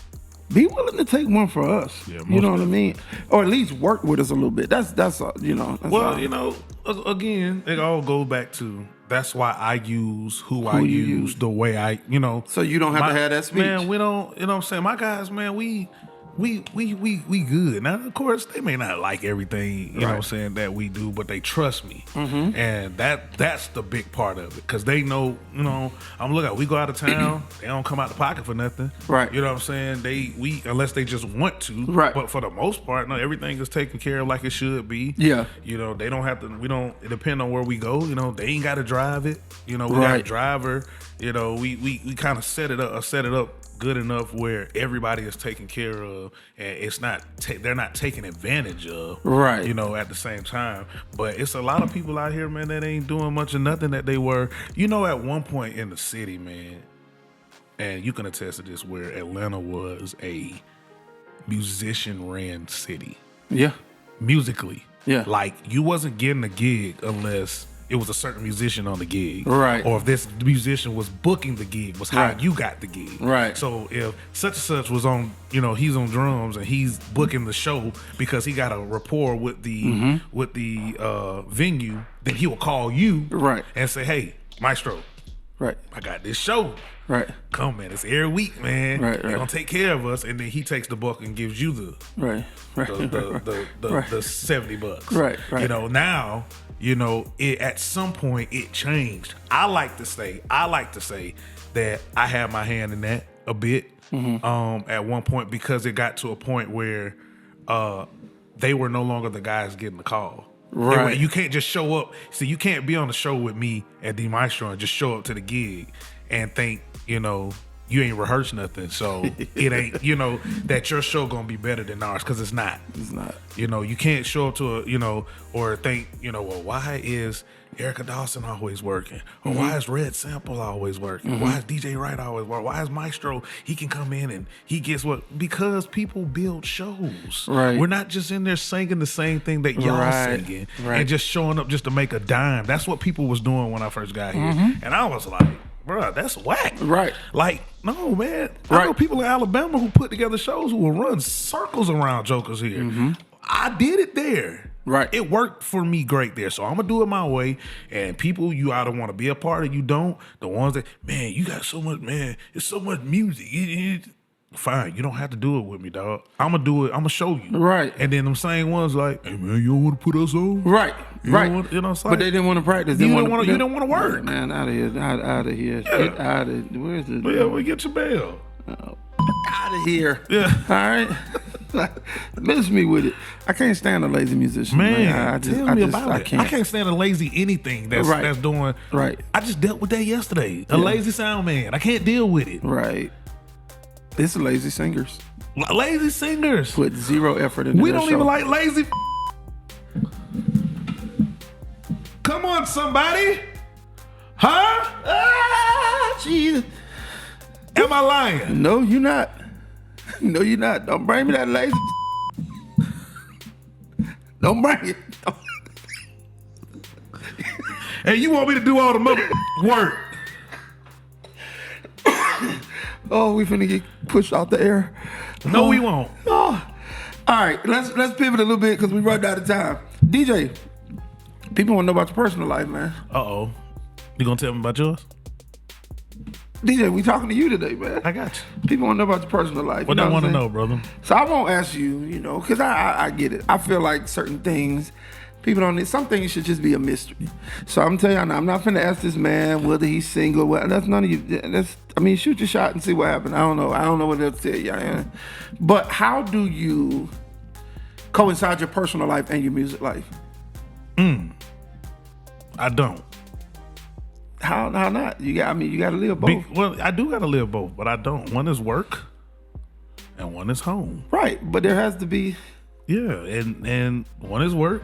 be willing to take one for us. Yeah, you know what I mean? Or at least work with us a little bit. That's you know. That's well, you know, again, it all goes back to that's why I use who I use the way I, So you don't have to have that speech. Man, we don't, you know what I'm saying? My guys, man, we good. Now, of course, they may not like everything, you know what I'm saying, that we do, but they trust me. Mm-hmm. And that's the big part of it. Because they know, I'm looking, we go out of town, they don't come out the pocket for nothing. Right. You know what I'm saying? We unless they just want to. Right. But for the most part, no, everything is taken care of like it should be. Yeah. They don't have to, it depends on where we go. They ain't got to drive it. We got a driver. We kind of set it up good enough where everybody is taken care of, and it's not they're not taken advantage of, right? At the same time. But it's a lot of people out here, man, that ain't doing much of nothing that they were. At one point in the city, man, and you can attest to this, where Atlanta was a musician-ran city. Yeah, musically. Yeah, like you wasn't getting a gig unless it was a certain musician on the gig. Right. Or if this musician was booking the gig, was how you got the gig. Right. So if such and such was on, he's on drums and he's booking the show because he got a rapport with the venue, then he will call you and say, hey, Maestro, I got this show. Right. Come, man. It's every week, man. Right. They're gonna take care of us, and then he takes the buck and gives you the the $70. Right. Now, at some point it changed. I like to say that I had my hand in that a bit at one point, because it got to a point where they were no longer the guys getting the call. Right. You can't just show up. See, you can't be on the show with me at D Maestro and just show up to the gig and think, you ain't rehearsed nothing. So it ain't, that your show gonna be better than ours, because it's not. It's not. You can't show up to or think, well, why is Erica Dawson always working? Or why is Red Sample always working? Why is DJ Wright always working? Why is Maestro, he can come in and he gets what? Because people build shows. Right. We're not just in there singing the same thing that y'all singing and just showing up just to make a dime. That's what people was doing when I first got here. And I was like, bro, that's whack. Right. Like, no, man. I know people in Alabama who put together shows who will run circles around jokers here. I did it there. Right. It worked for me great there. So I'm going to do it my way. And people, you either want to be a part or you don't. The ones that, man, you got so much, man, it's so much music. Fine, you don't have to do it with me, dog. I'm going to do it. I'm going to show you. Right. And then them same ones like, hey, man, you don't want to put us on? Right. It's like, but they didn't want to practice. You didn't want to work. Man, out of here. Out of here. Yeah. Get out of here. Where's the... Yeah, we get your bail. Out of here. Yeah. All right. Miss me with it. I can't stand a lazy musician. Man, tell me about it. I can't stand a lazy anything that's doing. Right. I just dealt with that yesterday. A lazy sound man. I can't deal with it. Right. It's lazy singers. Lazy singers. Put zero effort into We their don't show. even like lazy. Come on, somebody. Huh? Ah, Jesus. Am I lying? No, you're not. No, you're not. Don't bring me that lazy. Don't bring it. Don't. And you want me to do all the mother work? Oh, we finna get pushed out the air. No, we won't. Oh. All right, let's pivot a little bit because we run out of time. DJ, people want to know about your personal life, man. Uh-oh. You gonna tell them about yours? DJ, we talking to you today, man. I got you. People want to know about your personal life. What they want to know, brother? So I won't ask you, because I get it. I feel like certain things, people don't need. Some things should just be a mystery. So I'm telling you, I'm not finna ask this man whether he's single. That's none of you. Shoot your shot and see what happens. I don't know what they'll tell you. But how do you coincide your personal life and your music life? I don't. How not? You got to live both. Well, I do got to live both, but I don't. One is work, and one is home. Right, but there has to be. Yeah, and one is work,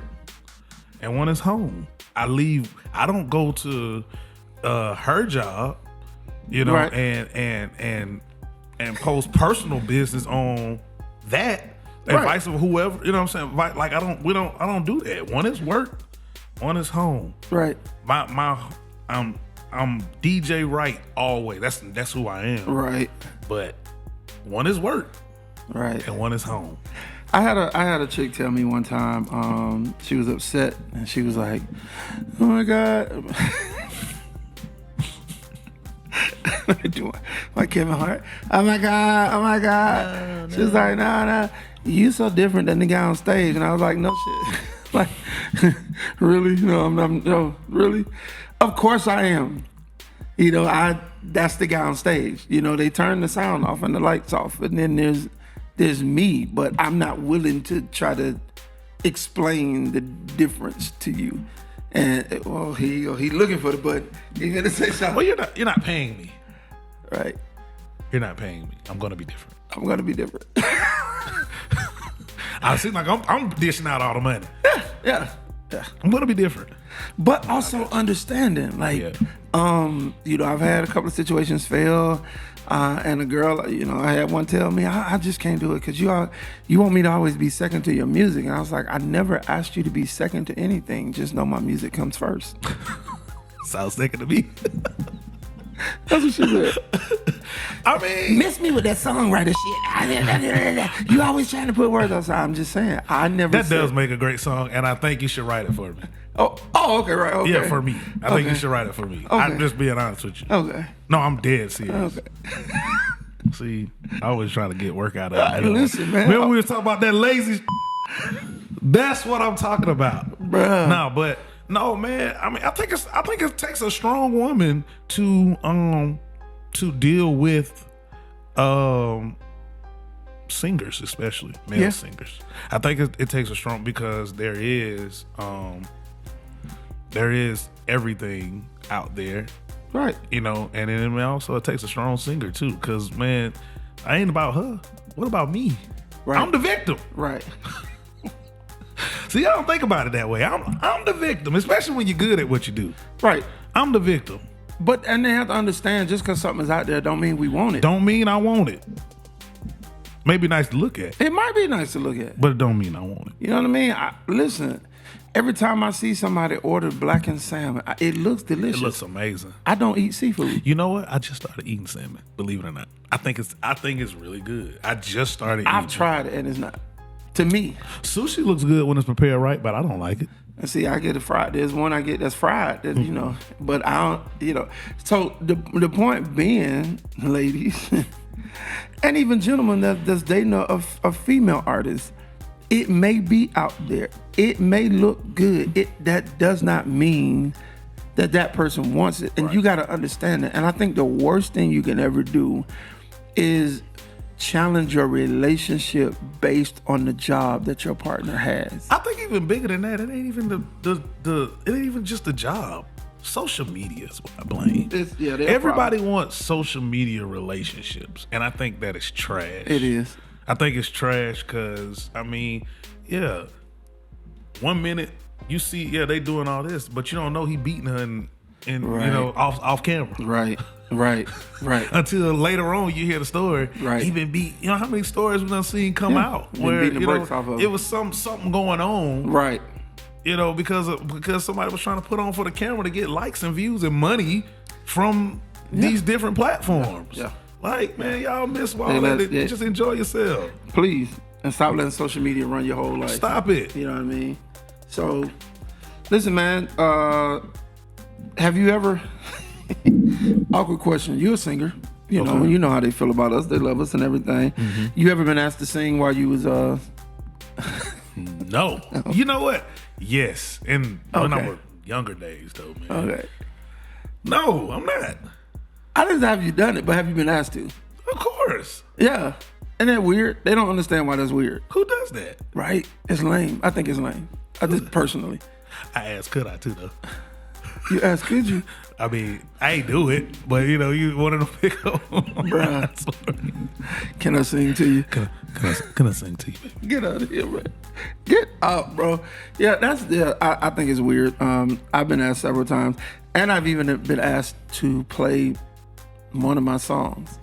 and one is home. I don't go to her job, right. and post personal business on that, and right. vice versa, whoever. You know what I'm saying? Like I don't do that. One is work, one is home. Right. I'm DJ Wright always. That's who I am. Right. But one is work. Right. And one is home. I had a chick tell me one time, she was upset and she was like, oh my God. like Kevin Hart. Oh my God. She was like, nah, you so different than the guy on stage. And I was like, no shit. Like, really? No, really? Of course I am. That's the guy on stage. They turn the sound off and the lights off, and then there's me, but I'm not willing to try to explain the difference to you. And he looking for the button. He's gonna say something. Well, you're not paying me. Right. You're not paying me. I'm gonna be different. I seem like I'm dishing out all the money. Yeah. I'm gonna be different. But also understanding, like, I've had a couple of situations fail, and a girl, I had one tell me, I just can't do it because you want me to always be second to your music. And I was like, I never asked you to be second to anything. Just know my music comes first. Sounds second to me. That's what she said. I mean, miss me with that songwriter shit. You always trying to put words outside. I'm just saying. That does make a great song, and I think you should write it for me. Oh, okay, right. Okay. Yeah, for me. I think you should write it for me. Okay. I'm just being honest with you. Okay. No, I'm dead serious. Okay. See, I always trying to get work out of it. Listen, man. Remember we were talking about that lazy That's what I'm talking about. Bruh. No, man. I mean, I think it takes a strong woman to deal with singers, especially male singers. I think it takes a strong, because there is everything out there, right? And then also it takes a strong singer too, because man, I ain't about her. What about me? Right. I'm the victim. Right. See, I don't think about it that way. I'm the victim, especially when you're good at what you do. Right. I'm the victim. And they have to understand, just because something's out there don't mean we want it. Don't mean I want it. Maybe nice to look at. It might be nice to look at. But it don't mean I want it. You know what I mean? Listen, every time I see somebody order blackened salmon, it looks delicious. It looks amazing. I don't eat seafood. You know what? I just started eating salmon, believe it or not. I think it's really good. I just started eating. I've tried it and it's not. To me. Sushi looks good when it's prepared right, but I don't like it. And see, I get it fried. There's one I get that's fried, but I don't, So the point being, ladies, and even gentlemen that's dating a female artist, it may be out there. It may look good. That does not mean that person wants it. And right. You got to understand that. And I think the worst thing you can ever do is challenge your relationship based on the job that your partner has. I think even bigger than that, it ain't even it ain't even just the job. Social media is what I blame. Everybody wants social media relationships, and I think that is trash. It is. I think it's trash because, 1 minute you see, they doing all this, but you don't know he beating her and right. Off camera. Right. Until later on you hear the story. Right. He been beat. You know how many stories we done seen come out where it was something going on. Right. Because somebody was trying to put on for the camera to get likes and views and money from these different platforms. Yeah. Like, man, y'all miss all that. Just enjoy yourself. Please. And stop letting social media run your whole life. Stop it. You know what I mean? So, listen, man. Have you ever... Awkward question. You're a singer. You know how they feel about us. They love us and everything. Mm-hmm. You ever been asked to sing while you was No. You know what? Yes. And when I was younger days though, man. Okay. No, I'm not. I didn't have you done it, but have you been asked to? Of course. Yeah. Isn't that weird? They don't understand why that's weird. Who does that? Right? It's lame. I think it's lame. I just personally. I asked, could I too though? You asked, could you? I mean, I ain't do it, but you wanted to pick up. Bruh. Can I sing to you? Can I sing to you, baby? Get out of here, man. Get out, bro. Yeah, I think it's weird. I've been asked several times, and I've even been asked to play one of my songs.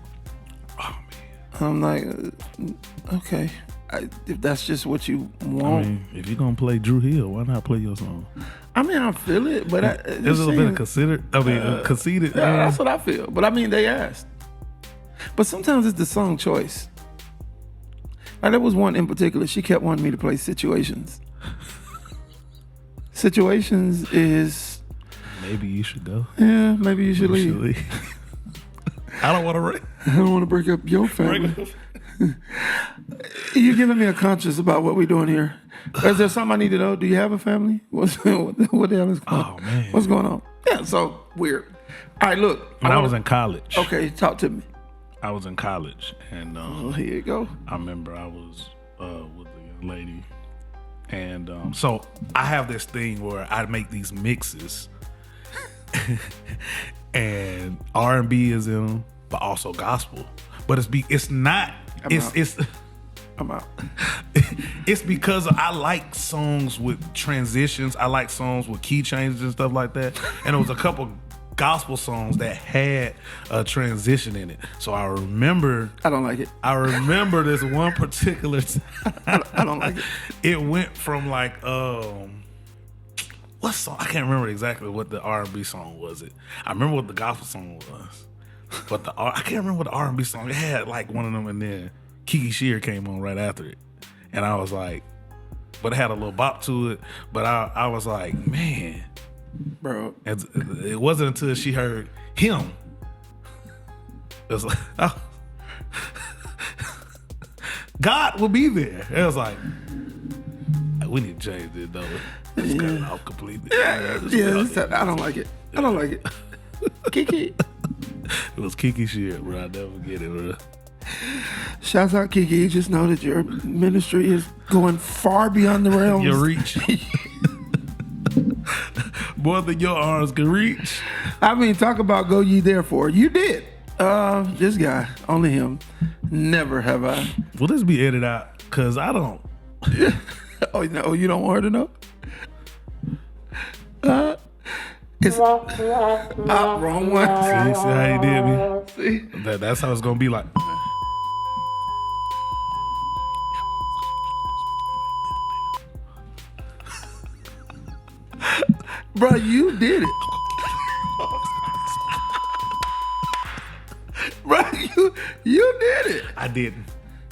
Oh, man. I'm like, okay. If that's just what you want. I mean, if you're going to play Drew Hill, why not play your song? I mean, I feel it, but there's a little bit of conceited. Yeah, that's what I feel. But I mean, they asked. But sometimes it's the song choice. Like, there was one in particular. She kept wanting me to play Situations. Situations is... Maybe you should go. Yeah, maybe you should leave. I don't want to break up your family. You giving me a conscience about what we're doing here. Is there something I need to know? Do you have a family? What the hell is going on? Oh, man. What's going on? Yeah, so weird. All right, look. When I was in college. Okay, talk to me. I was in college, and here you go. I remember I was with a young lady, and so I have this thing where I make these mixes, and R&B is in them, but also gospel. But it's not. I'm out. It's because I like songs with transitions. I like songs with key changes and stuff like that. And there was a couple gospel songs that had a transition in it. So I remember. I don't like it. I remember this one particular time. I don't like it. It went from like what song? I can't remember exactly what the R&B song was. I remember what the gospel song was, but I can't remember what the R&B song. It had like one of them, and then Kiki Shear came on right after it, and I was like, but it had a little bop to it. But I was like, man, bro, it wasn't until she heard him. It was like, oh, God will be there. It was like, we need to change this, though. It's cut it off completely. Yeah, I don't like it. I don't like it. Kiki. It was Kiki Shear, bro. I never get it, bro. Shouts out Kiki. Just know that your ministry is going far beyond the realms. Your reach. More than your arms can reach. I mean, talk about go ye therefore. You did. This guy, only him. Never have I. Will this be edited out? Because I don't. Oh, no, you don't want her to know? It's wrong one. See how you did me? See? That's how it's going to be like. Bro, you did it. Bro, you did it. I didn't.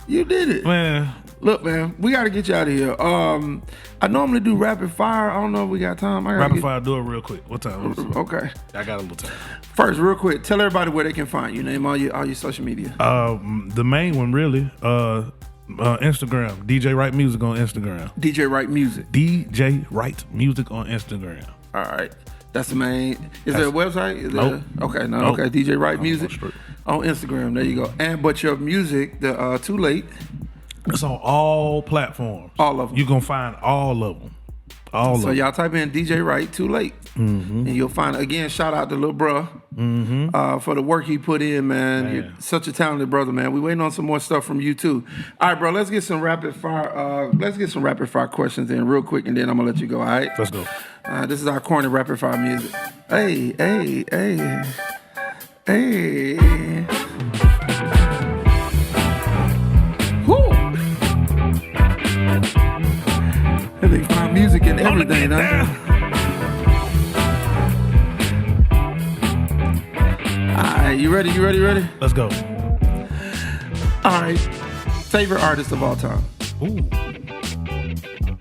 You did it. Man. Look, man, we got to get you out of here. I normally do rapid fire. I don't know if we got time. Rapid fire, do it real quick. What time? Okay. I got a little time. First, real quick, tell everybody where they can find you. Name all your social media. The main one, really, Instagram. DJ Wright Music on Instagram. DJ Wright Music. DJ Wright Music on Instagram. All right. That's the main. Is there a website? Nope. Okay, no. Nope. Okay, DJ Wright Music on Instagram. There you go. But your music, the Too Late. It's on all platforms. All of them. You're going to find all of them. All of them. So y'all type in DJ Wright Too Late. Mm-hmm. And you'll find, again, shout out to Lil Bruh for the work he put in, man. You're such a talented brother, man. We waiting on some more stuff from you, too. All right, bro, let's get some rapid fire questions in real quick, and then I'm going to let you go, all right? Let's go. This is our corny rapid fire music. Hey. They find music in everything, huh? Alright, you ready? Let's go. Alright. Favorite artist of all time? Ooh.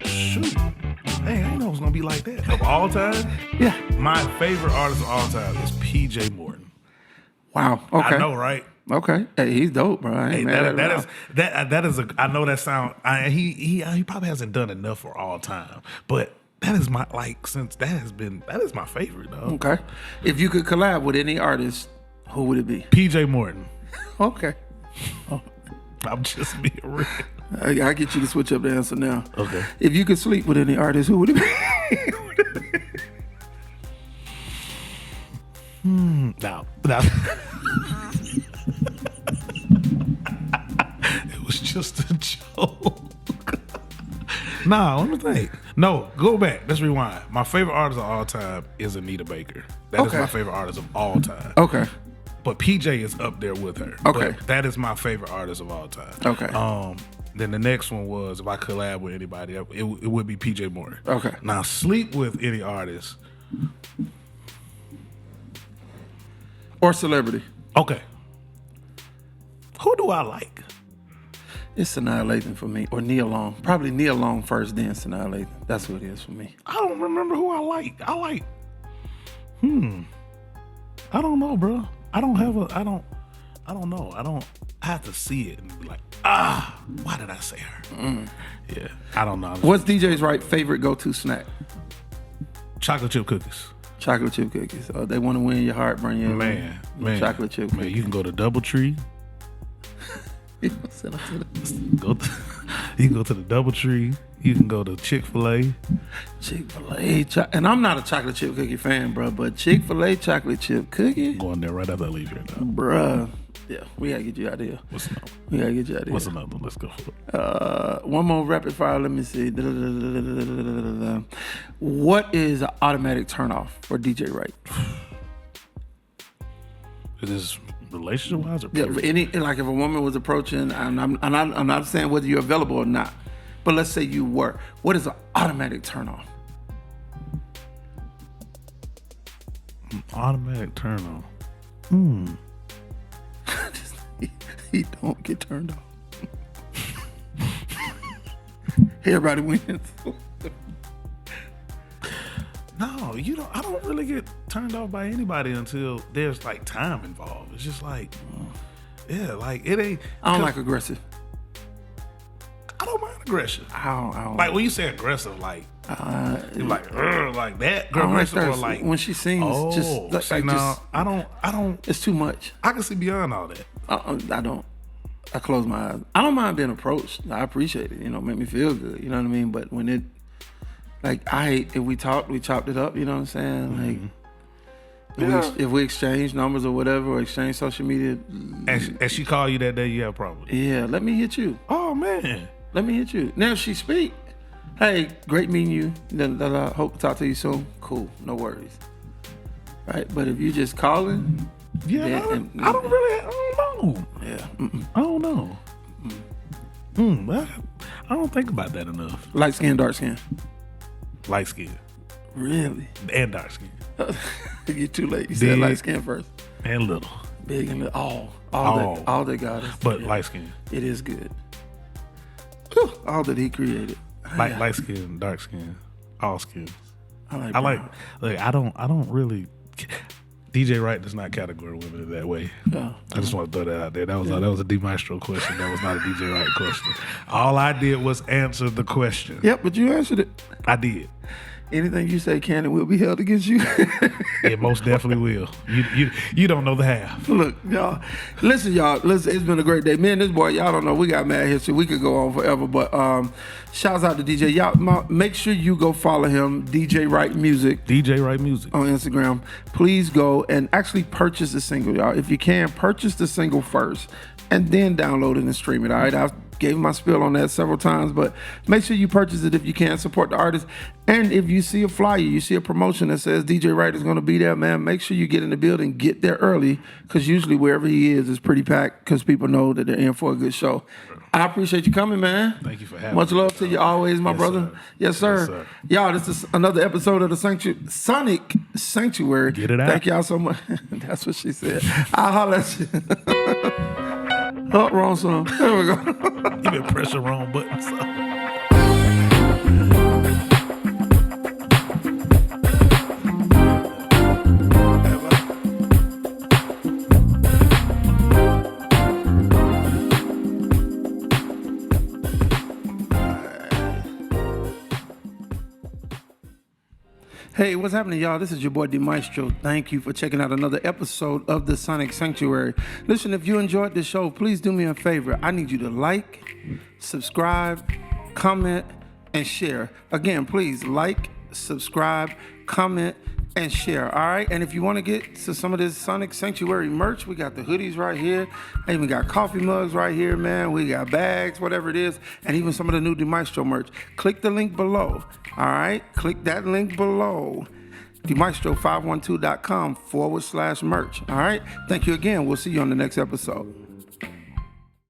Shoot. Hey, I didn't know it was gonna be like that. Of all time? Yeah. My favorite artist of all time is PJ Morton. Wow. Okay. I know, right? Okay. Hey, he's dope, bro. I ain't mad at him. That is a. I know that sound. He probably hasn't done enough for all time, but that is my that is my favorite though. Okay. If you could collab with any artist, who would it be? PJ Morton. Okay. I'm just being real. I get you to switch up the answer now. Okay. If you could sleep with any artist, who would it be? Now. It was just a joke. Nah, let me think. No, go back. Let's rewind. My favorite artist of all time is Anita Baker. That is my favorite artist of all time. Okay. But PJ is up there with her. Okay. But that is my favorite artist of all time. Okay. Then the next one was, if I collab with anybody, it would be PJ Morton. Okay. Now, sleep with any artist. Or celebrity. Okay. Who do I like? It's Sanaa Lathan for me. Or Nia Long. Probably Nia Long first, then Sanaa Lathan. That's who it is for me. I don't remember who I like. I don't know, bro. I don't. don't know. I have to see it and be like, why did I say her? Yeah, I don't know. What's DJ Wright's favorite go-to snack? Chocolate chip cookies. Chocolate chip cookies. Oh, they want to win your heart, bring you Man. chocolate chip cookies. Man, you can go to DoubleTree. You can go to the DoubleTree. You can go to Chick-fil-A. Chick-fil-A. And I'm not a chocolate chip cookie fan, bro, but Chick-fil-A chocolate chip cookie? I'm going there right after I leave here now. Bruh. Yeah, we got to get you out of here. What's another? We got to get you out of here. What's another? Let's go for it. One more rapid fire. Let me see. What is an automatic turnoff for DJ Wright? Is this relationship-wise or Yeah, period? like if a woman was approaching, I'm not saying whether you're available or not, but let's say you were. What is an automatic turnoff? Automatic turn on. He don't get turned off. Everybody wins. No, you don't. I don't really get turned off by anybody until there's like time involved. It's just like, yeah, like it ain't. I don't like aggressive. I don't mind aggression. I don't Like when you say aggressive, like you're like that. I don't like Aggressive or like when she sings. Just see, no, I don't. It's too much. I can see beyond all that. I don't. I close my eyes. I don't mind being approached. I appreciate it. Make me feel good. You know what I mean? But when it, like, I hate if we talked, we chopped it up. You know what I'm saying? Like, if we exchange numbers or whatever, or exchange social media. And she called you that day, you have a problem. Yeah, let me hit you. Oh man, let me hit you. Now if she speak, hey, great meeting you. Hope to talk to you soon. Cool, no worries. Right, but if you just calling. Yeah, I don't know. Yeah. I don't know. I don't think about that enough. Light skin, dark skin. Light skin. Really? And dark skin. You're too late. You said light skin first. And little. Big and little. All that God is. But light skin. It is good. Whew, all that He created. Light skin, dark skin, all skins. I like. I don't really. DJ Wright does not categorize women that way. I just want to throw that out there. That was a D Maestro question. That was not a DJ Wright question. All I did was answer the question. Yep, but you answered it. I did. Anything you say can and will be held against you. It most definitely will. You don't know the half. Look, y'all. Listen, it's been a great day. Me and this boy, y'all don't know, we got mad history. We could go on forever, but shouts out to DJ. Y'all, make sure you go follow him, DJ Wright Music. DJ Wright Music. On Instagram. Please go and actually purchase the single, y'all. If you can, purchase the single first and then download it and stream it, all right? I've gave my spiel on that several times, but make sure you purchase it if you can. Support the artist. And if you see a flyer, you see a promotion that says DJ Wright is going to be there, man, make sure you get in the building, get there early, because usually wherever he is pretty packed because people know that they're in for a good show. I appreciate you coming, man. Thank you for having me. Much love to you always, my brother. Sir. Yes, sir. Yes, sir. Y'all, this is another episode of the Sonic Sanctuary. Get it out. Thank y'all so much. That's what she said. I'll holler at you. Oh, wrong song. There we go. You been pressing wrong buttons. Hey, what's happening, y'all? This is your boy D Maestro. Thank you for checking out another episode of the Sonic Sanctuary. Listen, if you enjoyed this show, please do me a favor. I need you to like, subscribe, comment, and share. Again, please like, subscribe, comment, and share. All right. And if you want to get to some of this Sonic Sanctuary merch, we got the hoodies right here. I even got coffee mugs right here, man. We got bags, whatever it is, and even some of the new D Maestro merch. Click the link below. All right. Click that link below. DMaestro512.com/merch. All right. Thank you again. We'll see you on the next episode.